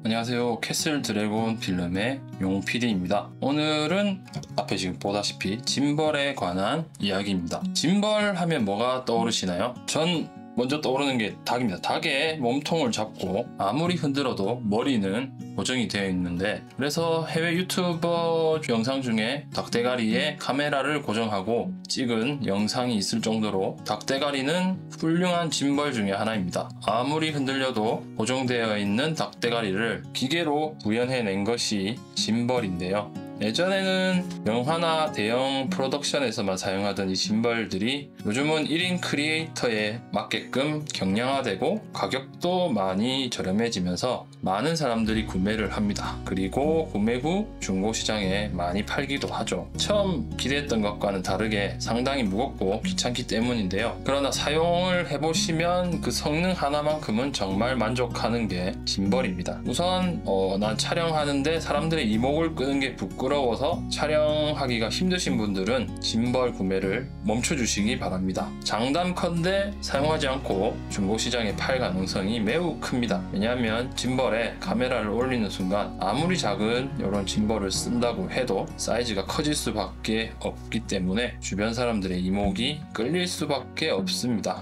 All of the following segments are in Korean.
안녕하세요. 캐슬 드래곤 필름의 용PD입니다. 오늘은 앞에 지금 보다시피 짐벌에 관한 이야기입니다. 짐벌 하면 뭐가 떠오르시나요? 전 먼저 떠오르는 게 닭입니다. 닭의 몸통을 잡고 아무리 흔들어도 머리는 고정이 되어 있는데, 그래서 해외 유튜버 영상 중에 닭대가리에 카메라를 고정하고 찍은 영상이 있을 정도로 닭대가리는 훌륭한 짐벌 중에 하나입니다. 아무리 흔들려도 고정되어 있는 닭대가리를 기계로 구현해낸 것이 짐벌인데요. 예전에는 영화나 대형 프로덕션에서만 사용하던 이 짐벌들이 요즘은 1인 크리에이터에 맞게끔 경량화되고 가격도 많이 저렴해지면서 많은 사람들이 구매를 합니다. 그리고 구매 후 중고시장에 많이 팔기도 하죠. 처음 기대했던 것과는 다르게 상당히 무겁고 귀찮기 때문인데요. 그러나 사용을 해보시면 그 성능 하나만큼은 정말 만족하는 게 짐벌입니다. 우선 난 촬영하는데 사람들의 이목을 끄는 게 부끄러워서 촬영하기가 힘드신 분들은 짐벌 구매를 멈춰주시기 바랍니다. 장담컨대 사용하지 않고 중고시장에 팔 가능성이 매우 큽니다. 왜냐하면 짐벌에 카메라를 올리는 순간 아무리 작은 이런 짐벌을 쓴다고 해도 사이즈가 커질 수밖에 없기 때문에 주변 사람들의 이목이 끌릴 수밖에 없습니다.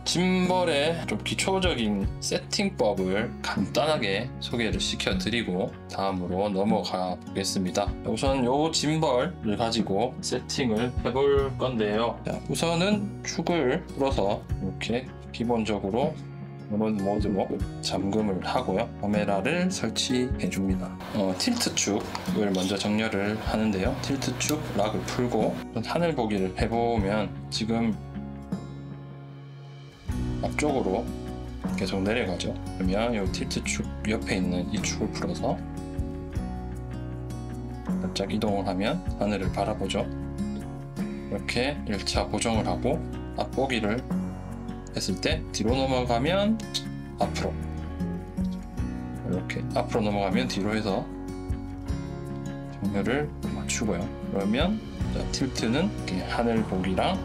짐벌의 좀 기초적인 세팅법을 간단하게 소개를 시켜드리고 다음으로 넘어가 보겠습니다. 우선 이 짐벌을 가지고 세팅을 해볼 건데요. 자, 우선은 축을 풀어서 이렇게 기본적으로 이런 모드로 잠금을 하고요. 카메라를 설치해 줍니다. 틸트 축을 먼저 정렬을 하는데요. 틸트 축 락을 풀고 하늘 보기를 해보면 지금 앞쪽으로 계속 내려가죠. 그러면 이 틸트 축 옆에 있는 이 축을 풀어서 살짝 이동을 하면 하늘을 바라보죠. 이렇게 1차 고정을 하고 앞보기를 했을 때 뒤로 넘어가면 앞으로, 이렇게 앞으로 넘어가면 뒤로 해서 정렬을 맞추고요. 그러면 틸트는 이렇게 하늘 보기랑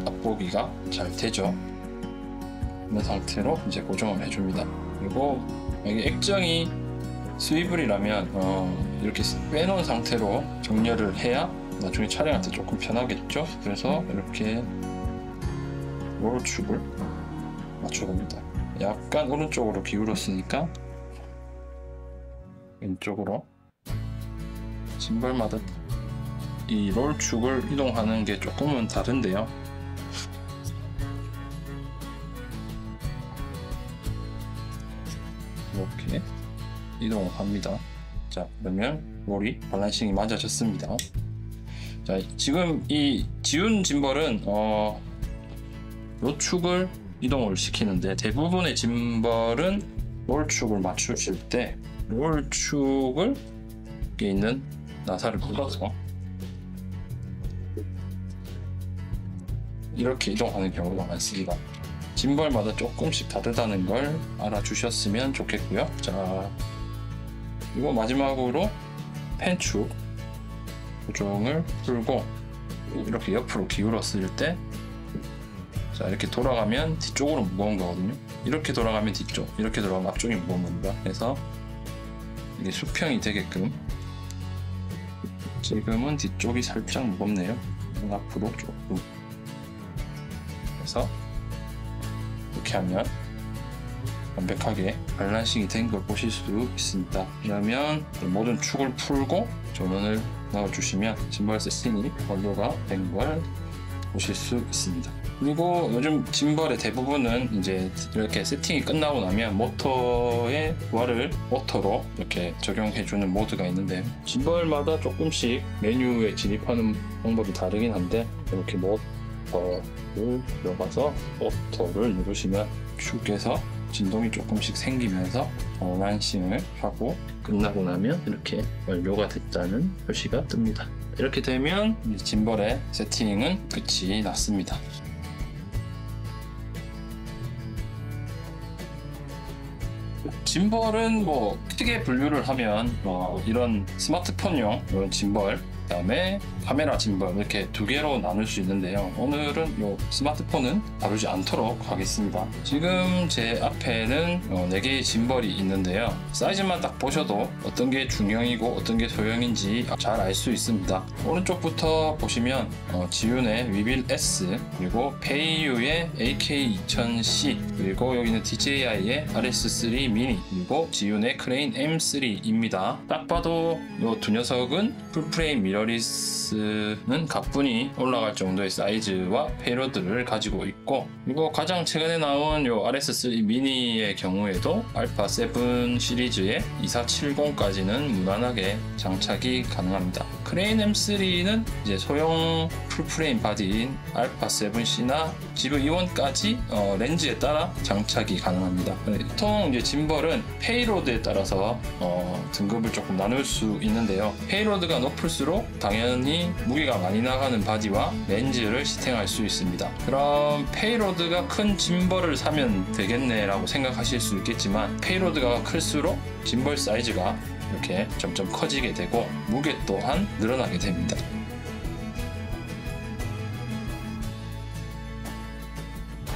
앞보기가 잘 되죠. 있는 상태로 이제 고정을 해줍니다. 그리고 여기 액정이 스위블이라면 이렇게 빼놓은 상태로 정렬을 해야 나중에 촬영할 때 조금 편하겠죠. 그래서 이렇게 롤축을 맞춰봅니다. 약간 오른쪽으로 기울었으니까 왼쪽으로, 짐벌마다 이 롤축을 이동하는 게 조금은 다른데요. 이렇게 이동을 합니다. 자, 그러면 롤이 밸런싱이 맞아졌습니다. 자, 지금 이 지운 짐벌은 요 축을 이동을 시키는데, 대부분의 짐벌은 롤축을 맞추실 때 롤축을 여기 있는 나사를 풀어서 이렇게 이동하는 경우가 많습니다. 짐벌마다 조금씩 다르다는 걸 알아주셨으면 좋겠고요. 자, 그리고 마지막으로 펜축 고정을 풀고 이렇게 옆으로 기울었을 때, 자, 이렇게 돌아가면 뒤쪽으로 무거운 거거든요. 이렇게 돌아가면 뒤쪽, 이렇게 돌아가면 앞쪽이 무거운 겁니다. 그래서 이게 수평이 되게끔, 지금은 뒤쪽이 살짝 무겁네요. 앞으로 조금. 그래서 이렇게 하면 완벽하게 밸런싱이 된 걸 보실 수 있습니다. 그러면 모든 축을 풀고 전원을 넣어주시면 짐벌 세팅이 완료가 된 걸 보실 수 있습니다. 그리고 요즘 짐벌의 대부분은 이제 이렇게 세팅이 끝나고 나면 모터의 부하를 오토로 이렇게 적용해주는 모드가 있는데, 짐벌마다 조금씩 메뉴에 진입하는 방법이 다르긴 한데, 이렇게 모터를 들어가서 오토를 누르시면 축에서 진동이 조금씩 생기면서 밸런싱을 하고 끝나고 나면 이렇게 완료가 됐다는 표시가 뜹니다. 이렇게 되면 짐벌의 세팅은 끝이 났습니다. 짐벌은 크게 분류를 하면 이런 스마트폰용 이런 짐벌, 그다음에 카메라 짐벌 이렇게 두 개로 나눌 수 있는데요. 오늘은 이 스마트폰은 다루지 않도록 하겠습니다. 지금 제 앞에는 4개의 짐벌이 있는데요. 사이즈만 딱 보셔도 어떤 게 중형이고 어떤 게 소형인지 잘 알 수 있습니다. 오른쪽부터 보시면 지윤의 위빌 S, 그리고 페이유의 AK2000C, 그리고 여기는 DJI의 RS3 미니, 그리고 지윤의 크레인 M3입니다. 딱 봐도 이 두 녀석은 풀프레임 미러리스는 가뿐히 올라갈 정도의 사이즈와 페이로드를 가지고 있고, 그리고 가장 최근에 나온 이 RS3 미니의 경우에도 알파 7 시리즈의 2470까지는 무난하게 장착이 가능합니다. 크레인 M3는 이제 소형 풀프레임 바디인 알파 7C나 GV1까지 렌즈에 따라 장착이 가능합니다. 보통 이제 짐벌은 페이로드에 따라서 등급을 조금 나눌 수 있는데요. 페이로드가 높을수록 당연히 무게가 많이 나가는 바디와 렌즈를 지탱할 수 있습니다. 그럼 페이로드가 큰 짐벌을 사면 되겠네 라고 생각하실 수 있겠지만, 페이로드가 클수록 짐벌 사이즈가 이렇게 점점 커지게 되고 무게 또한 늘어나게 됩니다.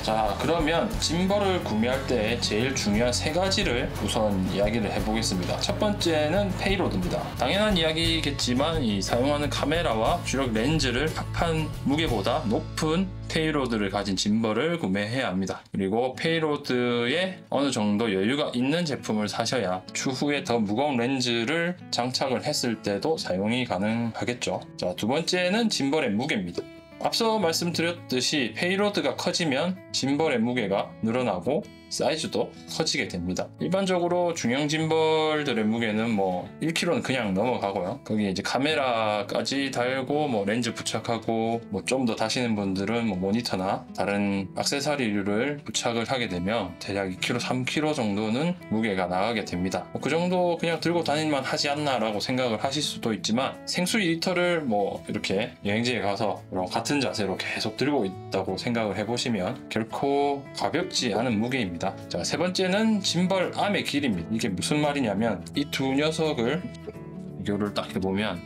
자, 그러면 짐벌을 구매할 때 제일 중요한 3가지를 우선 이야기를 해보겠습니다. 첫 번째는 페이로드입니다. 당연한 이야기겠지만 이 사용하는 카메라와 주력 렌즈를 합한 무게보다 높은 페이로드를 가진 짐벌을 구매해야 합니다. 그리고 페이로드에 어느 정도 여유가 있는 제품을 사셔야 추후에 더 무거운 렌즈를 장착을 했을 때도 사용이 가능하겠죠. 자, 두 번째는 짐벌의 무게입니다. 앞서 말씀드렸듯이 페이로드가 커지면 짐벌의 무게가 늘어나고 사이즈도 커지게 됩니다. 일반적으로 중형 짐벌들의 무게는 1kg는 그냥 넘어가고요. 거기에 이제 카메라까지 달고 렌즈 부착하고 좀 더 다시는 분들은 모니터나 다른 액세서리를 부착을 하게 되면 대략 2kg, 3kg 정도는 무게가 나가게 됩니다. 그 정도 그냥 들고 다닐만 하지 않나 라고 생각을 하실 수도 있지만, 생수 2리터를 이렇게 여행지에 가서 같은 자세로 계속 들고 있다고 생각을 해보시면 결코 가볍지 않은 무게입니다. 자, 세 번째는 짐벌 암의 길이입니다. 이게 무슨 말이냐면 이 두 녀석을 비교를 딱 해보면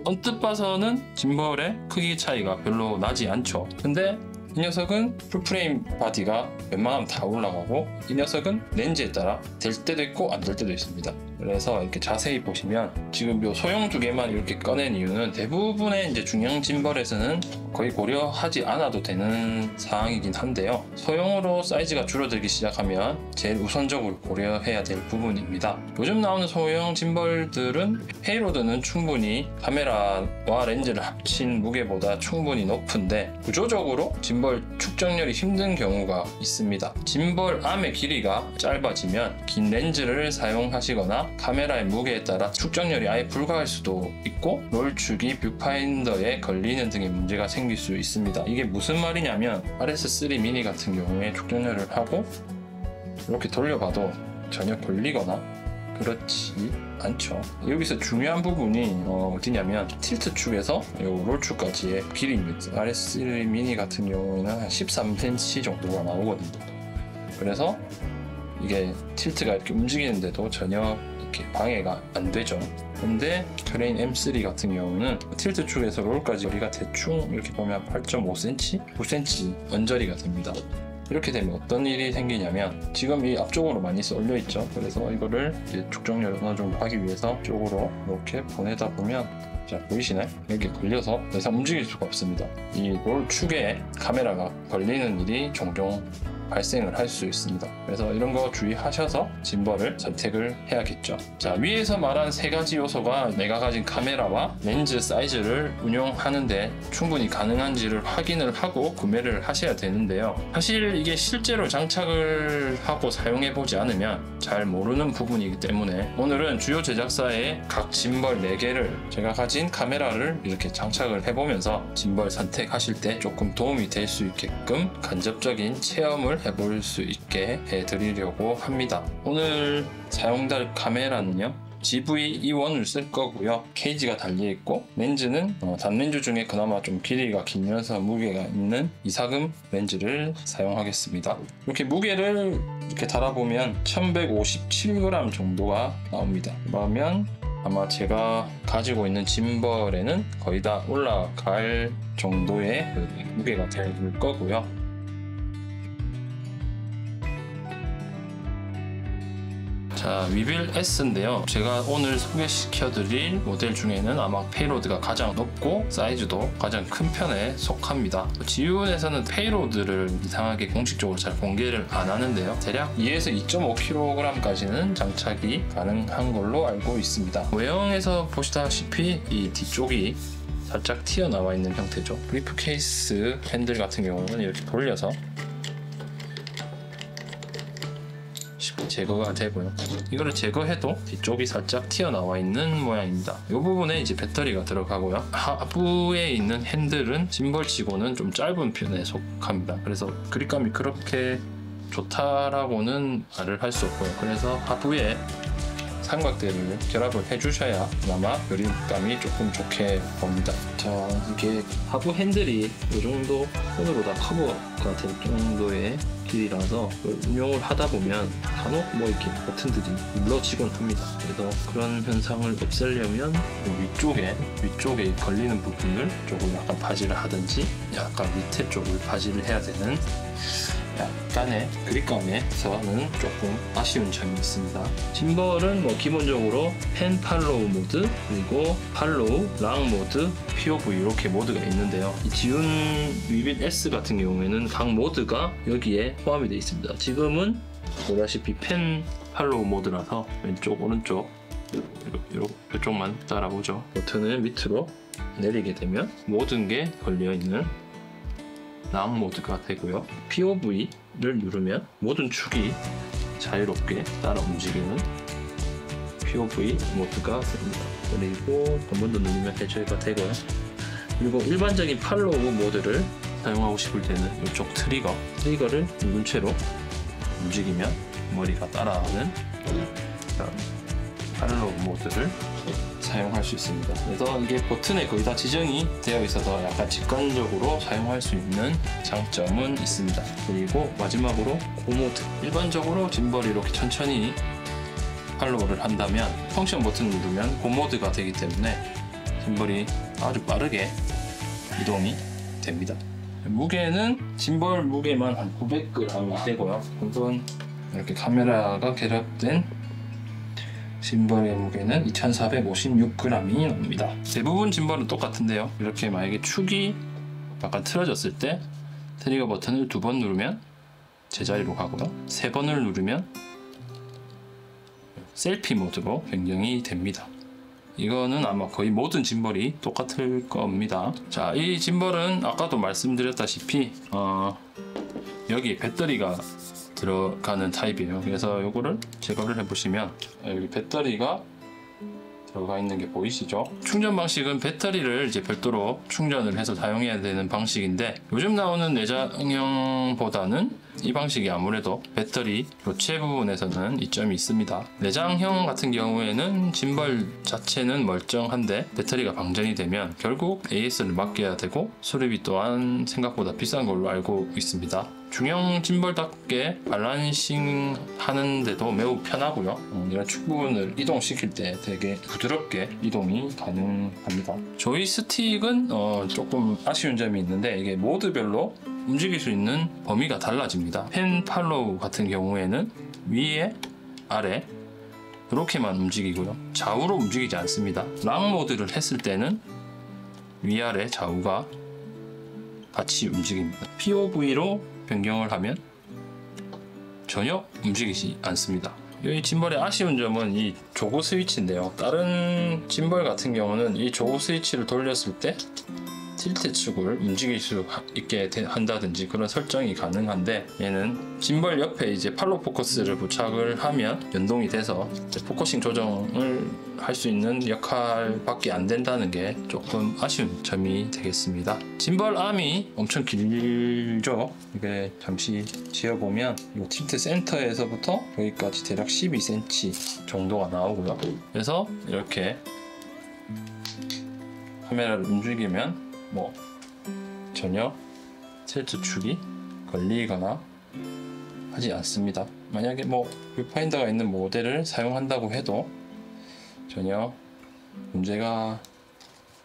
언뜻 봐서는 짐벌의 크기 차이가 별로 나지 않죠. 근데 이 녀석은 풀프레임 바디가 웬만하면 다 올라가고, 이 녀석은 렌즈에 따라 될 때도 있고 안 될 때도 있습니다. 그래서 이렇게 자세히 보시면 지금 요 소형 2개만 이렇게 꺼낸 이유는 대부분의 이제 중형 짐벌에서는 거의 고려하지 않아도 되는 상황이긴 한데요. 소형으로 사이즈가 줄어들기 시작하면 제일 우선적으로 고려해야 될 부분입니다. 요즘 나오는 소형 짐벌들은 페이로드는 충분히 카메라와 렌즈를 합친 무게보다 충분히 높은데 구조적으로 짐벌 축적열이 힘든 경우가 있습니다. 짐벌 암의 길이가 짧아지면 긴 렌즈를 사용하시거나 카메라의 무게에 따라 축적열이 아예 불가할 수도 있고, 롤축이 뷰파인더에 걸리는 등의 문제가 생길 수 있습니다. 이게 무슨 말이냐면 RS3 미니 같은 경우에 축적열을 하고 이렇게 돌려봐도 전혀 걸리거나 그렇지 않죠. 여기서 중요한 부분이 어디냐면 틸트 축에서 롤축까지의 길이입니다. RS3 미니 같은 경우에는 한 13cm 정도가 나오거든요. 그래서 이게 틸트가 이렇게 움직이는데도 전혀 이렇게 방해가 안 되죠. 근데 크레인 M3 같은 경우는 틸트 축에서 롤까지 거리가 대충 이렇게 보면 8.5cm, 9cm 언저리가 됩니다. 이렇게 되면 어떤 일이 생기냐면 지금 이 앞쪽으로 많이 쏠려 있죠. 그래서 이거를 이제 축적열을 어느 정도 하기 위해서 쪽으로 이렇게 보내다 보면, 자, 보이시나요? 여기 걸려서 더 이상 움직일 수가 없습니다. 이 롤 축에 카메라가 걸리는 일이 종종 발생을 할 수 있습니다. 그래서 이런 거 주의하셔서 짐벌을 선택을 해야겠죠. 자, 위에서 말한 3가지 요소가 내가 가진 카메라와 렌즈 사이즈를 운용하는데 충분히 가능한지를 확인을 하고 구매를 하셔야 되는데요. 사실 이게 실제로 장착을 하고 사용해 보지 않으면 잘 모르는 부분이기 때문에 오늘은 주요 제작사의 각 짐벌 4개를 제가 가진 카메라를 이렇게 장착을 해보면서 짐벌 선택하실 때 조금 도움이 될 수 있게끔 간접적인 체험을 해볼 수 있게 해드리려고 합니다. 오늘 사용될 카메라는요, GV-E1을 쓸 거고요. 케이지가 달려있고, 렌즈는 단렌즈 중에 그나마 좀 길이가 길면서 무게가 있는 이사금 렌즈를 사용하겠습니다. 이렇게 무게를 이렇게 달아보면 1157g 정도가 나옵니다. 그러면 아마 제가 가지고 있는 짐벌에는 거의 다 올라갈 정도의 그 무게가 될 거고요. 자, 위빌 S인데요. 제가 오늘 소개시켜드릴 모델 중에는 아마 페이로드가 가장 높고 사이즈도 가장 큰 편에 속합니다. 지훈에서는 페이로드를 이상하게 공식적으로 잘 공개를 안 하는데요. 대략 2에서 2.5kg까지는 장착이 가능한 걸로 알고 있습니다. 외형에서 보시다시피 이 뒤쪽이 살짝 튀어나와 있는 형태죠. 브리프 케이스 핸들 같은 경우는 이렇게 돌려서 제거가 되고요. 이거를 제거해도 뒤쪽이 살짝 튀어나와 있는 모양입니다. 이 부분에 이제 배터리가 들어가고요. 하부에 있는 핸들은 짐벌치고는 좀 짧은 편에 속합니다. 그래서 그립감이 그렇게 좋다라고는 말을 할 수 없고요. 그래서 하부에 삼각대를 결합을 해주셔야 그나마 그립감이 조금 좋게 봅니다. 자, 이게 하부 핸들이 이 정도 손으로 다 커버가 될 정도의 길이라서 운용을 하다 보면 간혹 뭐 이렇게 버튼들이 눌러지곤 합니다. 그래서 그런 현상을 없애려면 위쪽에 걸리는 부분을 조금 약간 바지를 하든지 약간 밑에 쪽을 바지를 해야 되는 약간의 그립감에서는 조금 아쉬운 점이 있습니다. 짐벌은 뭐 기본적으로 펜 팔로우 모드, 그리고 팔로우, 랑 모드, POV 이렇게 모드가 있는데요. 이 지훈 위빌 S 같은 경우에는 각 모드가 여기에 포함이 되어 있습니다. 지금은 보다시피 펜 팔로우 모드라서 왼쪽, 오른쪽 이쪽만 따라보죠. 버튼을 밑으로 내리게 되면 모든 게 걸려있는 랑 모드가 되고요. POV를 누르면 모든 축이 자유롭게 따라 움직이는 POV 모드가 됩니다. 그리고 한 번 더 누르면 해제가 되고요. 그리고 일반적인 팔로우 모드를 사용하고 싶을 때는 이쪽 트리거를 누른 채로 움직이면 머리가 따라하는 팔로우 모드를 사용할 수 있습니다. 그래서 이게 버튼에 거의 다 지정이 되어 있어서 약간 직관적으로 사용할 수 있는 장점은 있습니다. 그리고 마지막으로 고모드. 일반적으로 짐벌이 이렇게 천천히 팔로우를 한다면 펑션 버튼을 누르면 고모드가 되기 때문에 짐벌이 아주 빠르게 이동이 됩니다. 무게는 짐벌 무게만 한 900g이 되고요. 우선 이렇게 카메라가 결합된 짐벌의 무게는 2456g이 납니다. 대부분 짐벌은 똑같은데요. 이렇게 만약에 축이 약간 틀어졌을 때 트리거 버튼을 2번 누르면 제자리로 가고요. 3번을 누르면 셀피 모드로 변경이 됩니다. 이거는 아마 거의 모든 짐벌이 똑같을 겁니다. 자, 이 짐벌은 아까도 말씀드렸다시피 여기 배터리가 들어가는 타입이에요. 그래서 이거를 제거를 해보시면 여기 배터리가 들어가 있는 게 보이시죠? 충전 방식은 배터리를 이제 별도로 충전을 해서 사용해야 되는 방식인데 요즘 나오는 내장형보다는 이 방식이 아무래도 배터리 교체 부분에서는 이점이 있습니다. 내장형 같은 경우에는 짐벌 자체는 멀쩡한데 배터리가 방전이 되면 결국 AS를 맡겨야 되고 수리비 또한 생각보다 비싼 걸로 알고 있습니다. 중형 짐벌답게 밸런싱 하는데도 매우 편하고요. 이런 축 부분을 이동시킬 때 되게 부드럽게 이동이 가능합니다. 조이스틱은 조금 아쉬운 점이 있는데 이게 모드별로 움직일 수 있는 범위가 달라집니다. 펜 팔로우 같은 경우에는 위에 아래 이렇게만 움직이고요. 좌우로 움직이지 않습니다. 랑 모드를 했을 때는 위아래 좌우가 같이 움직입니다. POV로 변경을 하면 전혀 움직이지 않습니다. 이 짐벌의 아쉬운 점은 이 조그 스위치인데요. 다른 짐벌 같은 경우는 이 조그 스위치를 돌렸을 때 틸트 축을 움직일 수 있게 한다든지 그런 설정이 가능한데 얘는 짐벌 옆에 이제 팔로우 포커스를 부착을 하면 연동이 돼서 포커싱 조정을 할 수 있는 역할밖에 안 된다는 게 조금 아쉬운 점이 되겠습니다. 짐벌 암이 엄청 길죠. 이게 잠시 지어보면 이 틸트 센터에서부터 여기까지 대략 12cm 정도가 나오고요. 그래서 이렇게 카메라를 움직이면 뭐 전혀 틸트 축이 걸리거나 하지 않습니다. 만약에 뭐 뷰파인더가 있는 모델을 사용한다고 해도 전혀 문제가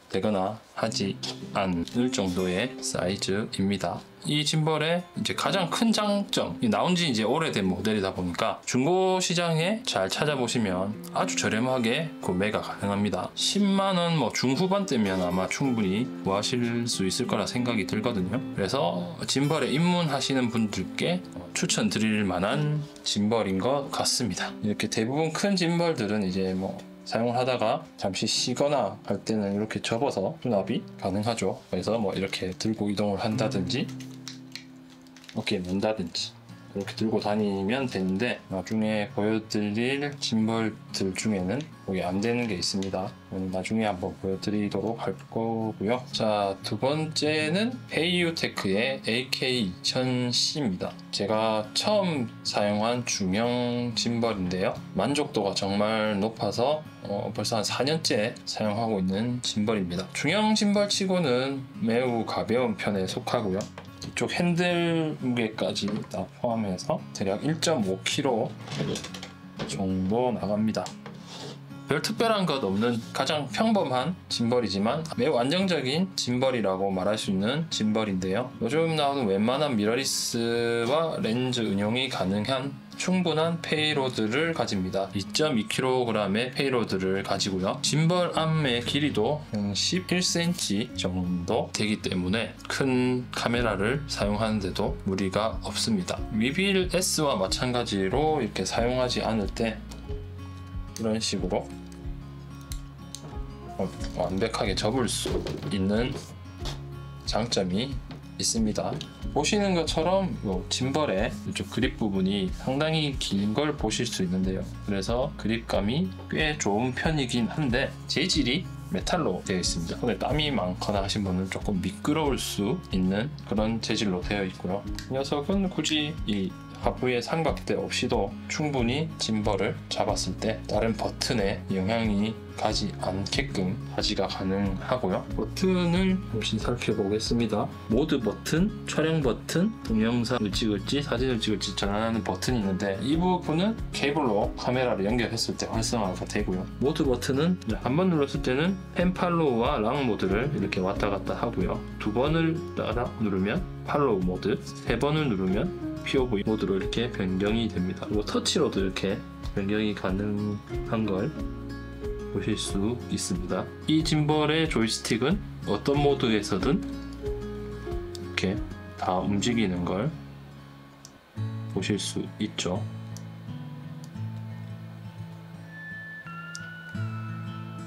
되거나 하지 않을 정도의 사이즈입니다. 이 짐벌의 이제 가장 큰 장점, 나온 지 이제 오래된 모델이다 보니까 중고 시장에 잘 찾아보시면 아주 저렴하게 구매가 가능합니다. 10만원 뭐 중후반대면 아마 충분히 구하실 수 있을 거라 생각이 들거든요. 그래서 짐벌에 입문하시는 분들께 추천드릴 만한 짐벌인 것 같습니다. 이렇게 대부분 큰 짐벌들은 이제 뭐 사용을 하다가 잠시 쉬거나 할 때는 이렇게 접어서 수납이 가능하죠. 그래서 뭐 이렇게 들고 이동을 한다든지 이렇게 문다든지 이렇게 들고 다니면 되는데, 나중에 보여드릴 짐벌들 중에는 거기 안 되는 게 있습니다. 나중에 한번 보여드리도록 할 거고요. 자, 두 번째는 헤이유테크의 AK2000C입니다. 제가 처음 사용한 중형 짐벌인데요. 만족도가 정말 높아서 벌써 한 4년째 사용하고 있는 짐벌입니다. 중형 짐벌 치고는 매우 가벼운 편에 속하고요. 이쪽 핸들 무게까지 다 포함해서 대략 1.5kg 정도 나갑니다. 별 특별한 것 없는 가장 평범한 짐벌이지만 매우 안정적인 짐벌이라고 말할 수 있는 짐벌인데요. 요즘 나오는 웬만한 미러리스와 렌즈 운용이 가능한 충분한 페이로드를 가집니다. 2.2kg의 페이로드를 가지고요. 짐벌 암의 길이도 11cm 정도 되기 때문에 큰 카메라를 사용하는데도 무리가 없습니다. 위빌 S와 마찬가지로 이렇게 사용하지 않을 때 이런 식으로 완벽하게 접을 수 있는 장점이 있습니다. 보시는 것처럼 짐벌의 이쪽 그립 부분이 상당히 긴 걸 보실 수 있는데요. 그래서 그립감이 꽤 좋은 편이긴 한데 재질이 메탈로 되어 있습니다. 손에 땀이 많거나 하신 분은 조금 미끄러울 수 있는 그런 재질로 되어 있고요. 이 녀석은 굳이 이 하부의 삼각대 없이도 충분히 짐벌을 잡았을 때 다른 버튼에 영향이 가지 않게끔 가지가 가능하고요. 버튼을 잠시 살펴보겠습니다. 모드 버튼, 촬영 버튼, 동영상을 찍을지 사진을 찍을지 전환하는 버튼이 있는데 이 부분은 케이블로 카메라를 연결했을 때 활성화가 되고요. 모드 버튼은 한번 눌렀을 때는 펜팔로우와 락 모드를 이렇게 왔다 갔다 하고요. 두 번을 따라 누르면 팔로우 모드, 세 번을 누르면 POV 모드로 이렇게 변경이 됩니다. 그리고 터치로도 이렇게 변경이 가능한 걸 보실 수 있습니다. 이 짐벌의 조이스틱은 어떤 모드에서든 이렇게 다 움직이는 걸 보실 수 있죠.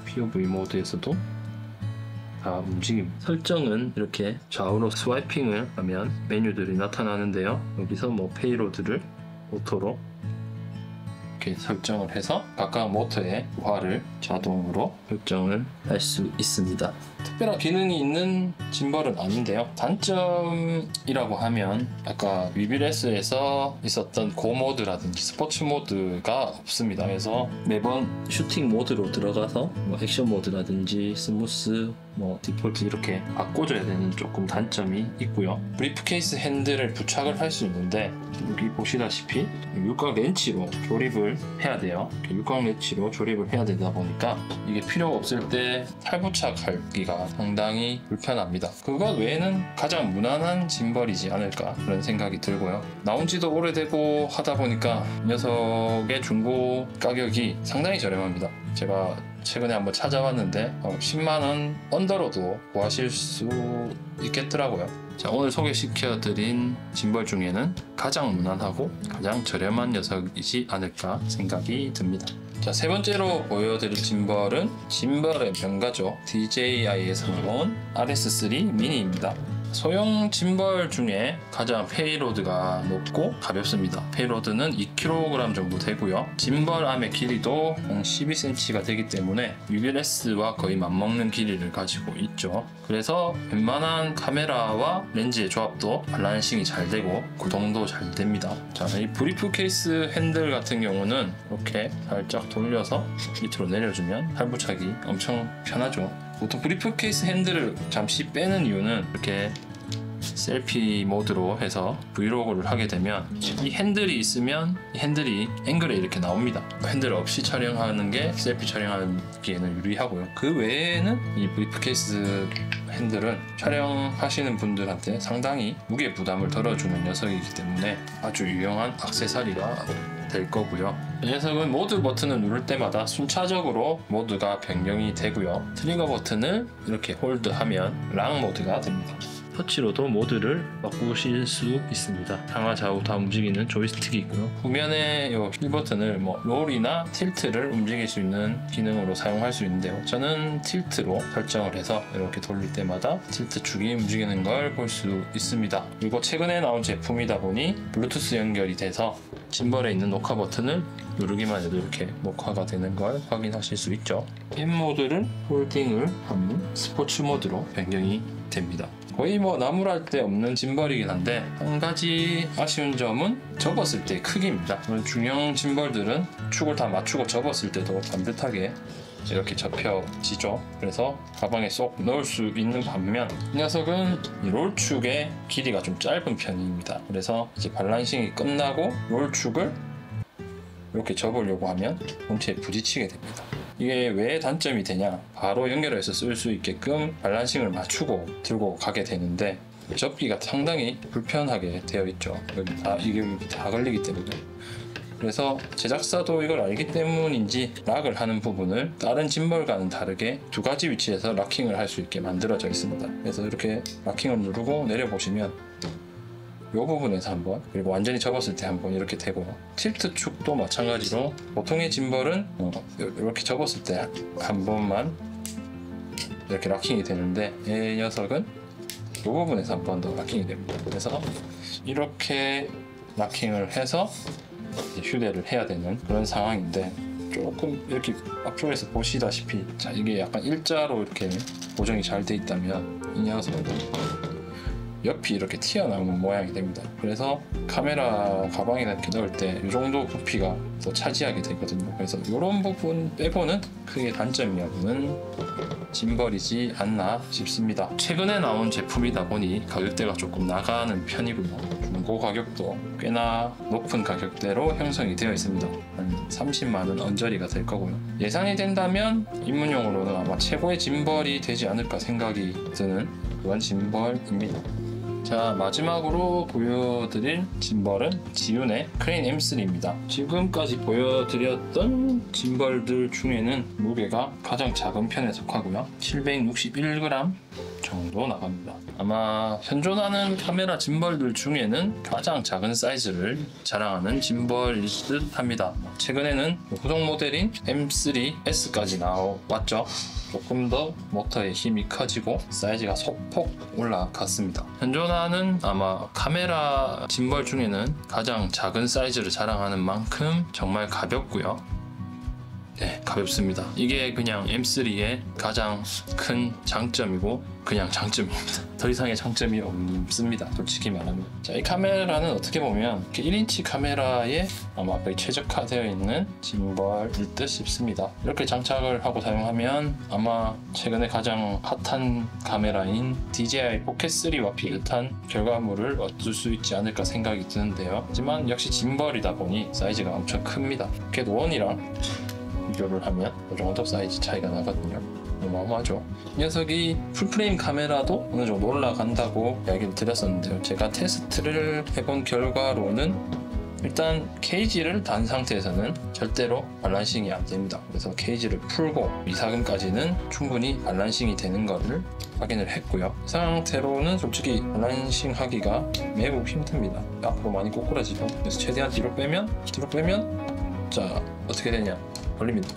POV 모드에서도 다 움직입니다. 설정은 이렇게 좌우로 스와이핑을 하면 메뉴들이 나타나는데요. 여기서 뭐 페이로드를 오토로 이렇게 설정을 해서 각각 모터의 부하를 자동으로 설정을 할 수 있습니다. 특별한 기능이 있는 짐벌은 아닌데요. 단점이라고 하면 아까 위빌S에서 있었던 고 모드라든지 스포츠 모드가 없습니다. 그래서 매번 슈팅 모드로 들어가서 뭐 액션 모드라든지 스무스, 뭐 디폴트 이렇게 바꿔줘야 되는 조금 단점이 있고요. 브리프케이스 핸들을 부착을 할 수 있는데 여기 보시다시피 육각 렌치로 조립을 해야 돼요. 육각 렌치로 조립을 해야 되다 보니까 이게 필요가 없을 때 탈부착하기가 상당히 불편합니다. 그것 외에는 가장 무난한 짐벌이지 않을까 그런 생각이 들고요. 나온 지도 오래되고 하다 보니까 이 녀석의 중고 가격이 상당히 저렴합니다. 제가 최근에 한번 찾아봤는데 10만원 언더로도 구하실 수 있겠더라고요. 자, 오늘 소개시켜드린 짐벌 중에는 가장 무난하고 가장 저렴한 녀석이지 않을까 생각이 듭니다. 자, 세 번째로 보여드릴 짐벌은 짐벌의 명가죠. DJI에서 나온 RS3 미니입니다. 소형 짐벌 중에 가장 페이로드가 높고 가볍습니다. 페이로드는 2kg 정도 되고요. 짐벌 암의 길이도 12cm가 되기 때문에 UVS와 거의 맞먹는 길이를 가지고 있죠. 그래서 웬만한 카메라와 렌즈의 조합도 밸런싱이 잘 되고 구동도 잘 됩니다. 자, 이 브리프 케이스 핸들 같은 경우는 이렇게 살짝 돌려서 밑으로 내려주면 탈부착이 엄청 편하죠. 보통 브리프 케이스 핸들을 잠시 빼는 이유는 이렇게 셀피 모드로 해서 브이로그를 하게 되면 이 핸들이 있으면 이 핸들이 앵글에 이렇게 나옵니다. 핸들 없이 촬영하는 게 셀피 촬영하기에는 유리하고요. 그 외에는 이 브리프케이스 핸들은 촬영하시는 분들한테 상당히 무게 부담을 덜어주는 녀석이기 때문에 아주 유용한 액세서리가 될 거고요. 이 녀석은 모드 버튼을 누를 때마다 순차적으로 모드가 변경이 되고요. 트리거 버튼을 이렇게 홀드하면 락 모드가 됩니다. 터치로도 모드를 바꾸실 수 있습니다. 상하 좌우 다 움직이는 조이스틱이 있고요. 후면에 이 휠 버튼을 롤이나 틸트를 움직일 수 있는 기능으로 사용할 수 있는데요. 저는 틸트로 설정을 해서 이렇게 돌릴 때마다 틸트 축이 움직이는 걸 볼 수 있습니다. 그리고 최근에 나온 제품이다 보니 블루투스 연결이 돼서 짐벌에 있는 녹화 버튼을 누르기만 해도 이렇게 녹화가 되는 걸 확인하실 수 있죠. M 모드를 홀딩을 하면 스포츠 모드로 변경이 됩니다. 거의 나무랄 데 없는 짐벌이긴 한데 한 가지 아쉬운 점은 접었을 때 크기입니다. 중형 짐벌들은 축을 다 맞추고 접었을 때도 반듯하게 이렇게 접혀지죠. 그래서 가방에 쏙 넣을 수 있는 반면 이 녀석은 이 롤축의 길이가 좀 짧은 편입니다. 그래서 이제 발란싱이 끝나고 롤축을 이렇게 접으려고 하면 본체에 부딪히게 됩니다. 이게 왜 단점이 되냐, 바로 연결해서 쓸 수 있게끔 발란싱을 맞추고 들고 가게 되는데 접기가 상당히 불편하게 되어 있죠. 이게 다 걸리기 때문에. 그래서 제작사도 이걸 알기 때문인지 락을 하는 부분을 다른 짐벌과는 다르게 두 가지 위치에서 락킹을 할 수 있게 만들어져 있습니다. 그래서 이렇게 락킹을 누르고 내려보시면 이 부분에서 한번, 그리고 완전히 접었을 때 한번 이렇게 되고, 틸트 축도 마찬가지로 보통의 짐벌은 이렇게 접었을 때 한 번만 이렇게 락킹이 되는데 이 녀석은 이 부분에서 한 번 더 락킹이 됩니다. 그래서 이렇게 락킹을 해서 휴대를 해야 되는 그런 상황인데, 조금 이렇게 앞쪽에서 보시다시피 자, 이게 약간 일자로 이렇게 고정이 잘 돼 있다면 이 녀석은 옆이 이렇게 튀어나오는 모양이 됩니다. 그래서 카메라 가방에 이렇게 넣을 때 이 정도 부피가 더 차지하게 되거든요. 그래서 이런 부분 빼고는 크게 단점이 없는 짐벌이지 않나 싶습니다. 최근에 나온 제품이다 보니 가격대가 조금 나가는 편이고요. 중고 가격도 꽤나 높은 가격대로 형성이 되어 있습니다. 한 30만원 언저리가 될 거고요. 예상이 된다면 입문용으로는 아마 최고의 짐벌이 되지 않을까 생각이 드는 그런 짐벌입니다. 자, 마지막으로 보여드릴 짐벌은 지윤의 크레인 M3입니다. 지금까지 보여드렸던 짐벌들 중에는 무게가 가장 작은 편에 속하고요. 761g 정도 나갑니다. 아마 현존하는 카메라 짐벌들 중에는 가장 작은 사이즈를 자랑하는 짐벌일 듯 합니다. 최근에는 후속 모델인 M3S까지 나왔죠. 조금 더 모터의 힘이 커지고 사이즈가 소폭 올라갔습니다. 현존하는 아마 카메라 짐벌 중에는 가장 작은 사이즈를 자랑하는 만큼 정말 가볍고요. 네, 가볍습니다. 이게 그냥 M3의 가장 큰 장점이고 그냥 장점입니다. 더 이상의 장점이 없습니다. 솔직히 말하면. 자, 이 카메라는 어떻게 보면 1인치 카메라에 아마 거의 최적화되어 있는 짐벌일 듯 싶습니다. 이렇게 장착을 하고 사용하면 아마 최근에 가장 핫한 카메라인 DJI 포켓 3와 비슷한 결과물을 얻을 수 있지 않을까 생각이 드는데요. 하지만 역시 짐벌이다 보니 사이즈가 엄청 큽니다. 포켓 1이랑 비교를 하면 이 정도 사이즈 차이가 나거든요. 어마어마하죠. 이 녀석이 풀프레임 카메라도 어느 정도 올라간다고 이야기를 드렸었는데요. 제가 테스트를 해본 결과로는 일단 케이지를 단 상태에서는 절대로 발란싱이 안 됩니다. 그래서 케이지를 풀고 미사금까지는 충분히 발란싱이 되는 것을 확인을 했고요. 이 상태로는 솔직히 발란싱 하기가 매우 힘듭니다. 앞으로 많이 꼬꾸라지죠. 그래서 최대한 뒤로 빼면 자, 어떻게 되냐, 걸립니다.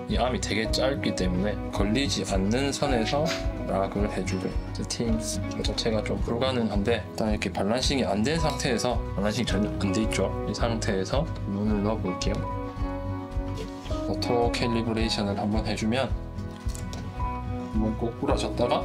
이 암이 되게 짧기 때문에 걸리지 않는 선에서 락을 해주고, 세팅 자체가 좀 불가능한데, 일단 이렇게 발란싱이 안 된 상태에서, 발란싱이 전혀 안 돼 있죠. 이 상태에서 눈을 넣어 볼게요. 오토 캘리브레이션을 한번 해주면 한번 꼬꾸라졌다가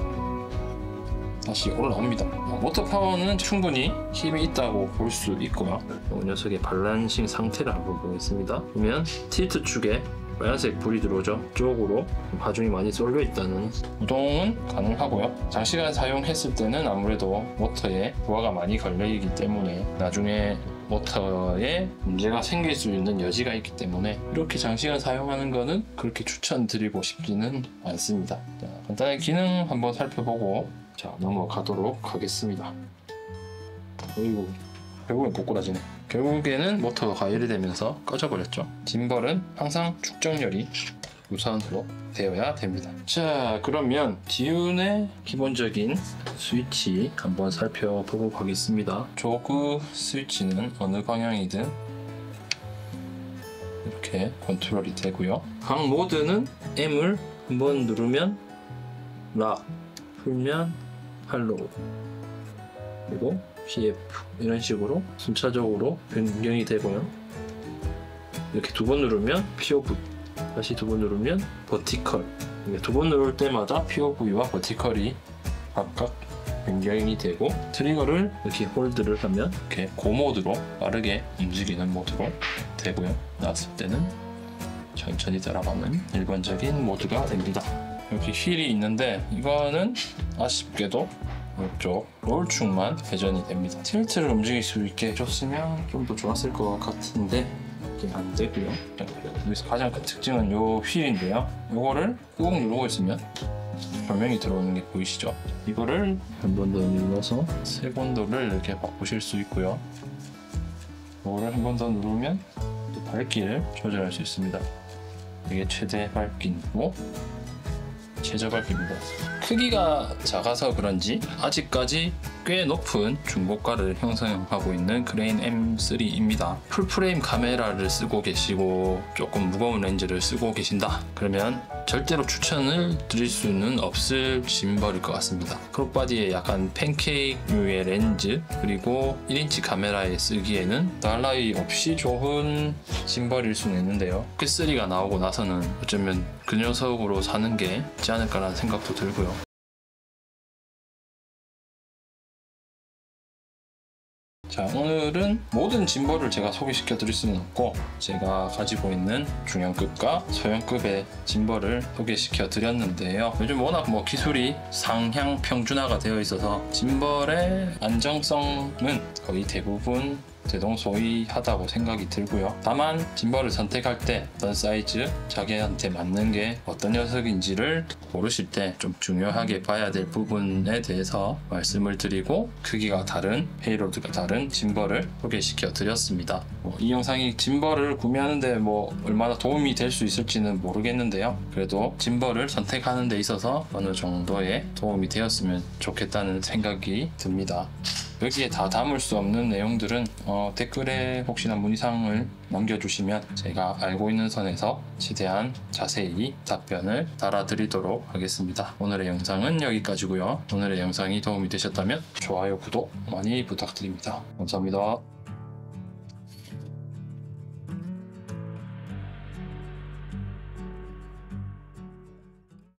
다시 올라옵니다. 모터 파워는 충분히 힘이 있다고 볼 수 있고요. 이 녀석의 발란싱 상태를 한번 보겠습니다. 보면 틸트 축에 빨간색 불이 들어오죠. 쪽으로 바중이 많이 쏠려 있다는 구동은 가능하고요. 장시간 사용했을 때는 아무래도 모터에 부하가 많이 걸려있기 때문에 나중에 모터에 문제가 생길 수 있는 여지가 있기 때문에 이렇게 장시간 사용하는 거는 그렇게 추천드리고 싶지는 않습니다. 자, 간단하게 기능 한번 살펴보고 자 넘어가도록 하겠습니다. 어이구, 결국엔 꼬꾸라지네. 결국에는 모터가 가열이 되면서 꺼져버렸죠. 짐벌은 항상 축전열이 우선으로 되어야 됩니다. 자, 그러면 디운의 기본적인 스위치 한번 살펴보고 가겠습니다. 조그 스위치는 어느 방향이든 이렇게 컨트롤이 되고요. 각 모드는 M을 한번 누르면 락, 풀면 할로우, 그리고 PF 이런 식으로 순차적으로 변경이 되고요. 이렇게 두 번 누르면 POV, 다시 두 번 누르면 버티컬. 두 번 누를 때마다 POV와 버티컬이 각각 변경이 되고, 트리거를 이렇게 홀드를 하면 이렇게 고모드로 빠르게 움직이는 모드로 되고요. 놨을 때는 천천히 따라가는 일반적인 모드가 됩니다. 여기 휠이 있는데 이거는 아쉽게도 이쪽 롤축만 회전이 됩니다. 틸트를 움직일 수 있게 해줬으면 좀 더 좋았을 것 같은데 이게 안 되고요. 여기서 가장 큰 특징은 이 휠인데요. 이거를 꾹 누르고 있으면 조명이 들어오는 게 보이시죠? 이거를 한 번 더 눌러서 색온도를 이렇게 바꾸실 수 있고요. 이거를 한 번 더 누르면 밝기를 조절할 수 있습니다. 이게 최대 밝기고 최저 밝기입니다. 크기가 작아서 그런지 아직까지 꽤 높은 중고가를 형성하고 있는 그레인 M3입니다. 풀프레임 카메라를 쓰고 계시고 조금 무거운 렌즈를 쓰고 계신다 그러면 절대로 추천을 드릴 수는 없을 짐벌일 것 같습니다. 크롭바디에 약간 팬케이크류의 렌즈 그리고 1인치 카메라에 쓰기에는 더할 나위 없이 좋은 짐벌일 수는 있는데요. Q3가 나오고 나서는 어쩌면 그 녀석으로 사는 게 있지 않을까라는 생각도 들고요. 자, 오늘은 모든 짐벌을 제가 소개시켜 드릴 수는 없고 제가 가지고 있는 중형급과 소형급의 짐벌을 소개시켜 드렸는데요. 요즘 워낙 기술이 상향 평준화가 되어 있어서 짐벌의 안정성은 거의 대부분 대동소이하다고 생각이 들고요. 다만 짐벌을 선택할 때 어떤 사이즈, 자기한테 맞는 게 어떤 녀석인지를 고르실 때 좀 중요하게 봐야 될 부분에 대해서 말씀을 드리고 크기가 다른, 페이로드가 다른 짐벌을 소개시켜 드렸습니다. 이 영상이 짐벌을 구매하는데 얼마나 도움이 될 수 있을지는 모르겠는데요. 그래도 짐벌을 선택하는 데 있어서 어느 정도의 도움이 되었으면 좋겠다는 생각이 듭니다. 여기에 다 담을 수 없는 내용들은 댓글에 혹시나 문의사항을 남겨주시면 제가 알고 있는 선에서 최대한 자세히 답변을 달아드리도록 하겠습니다. 오늘의 영상은 여기까지고요. 오늘의 영상이 도움이 되셨다면 좋아요, 구독 많이 부탁드립니다. 감사합니다.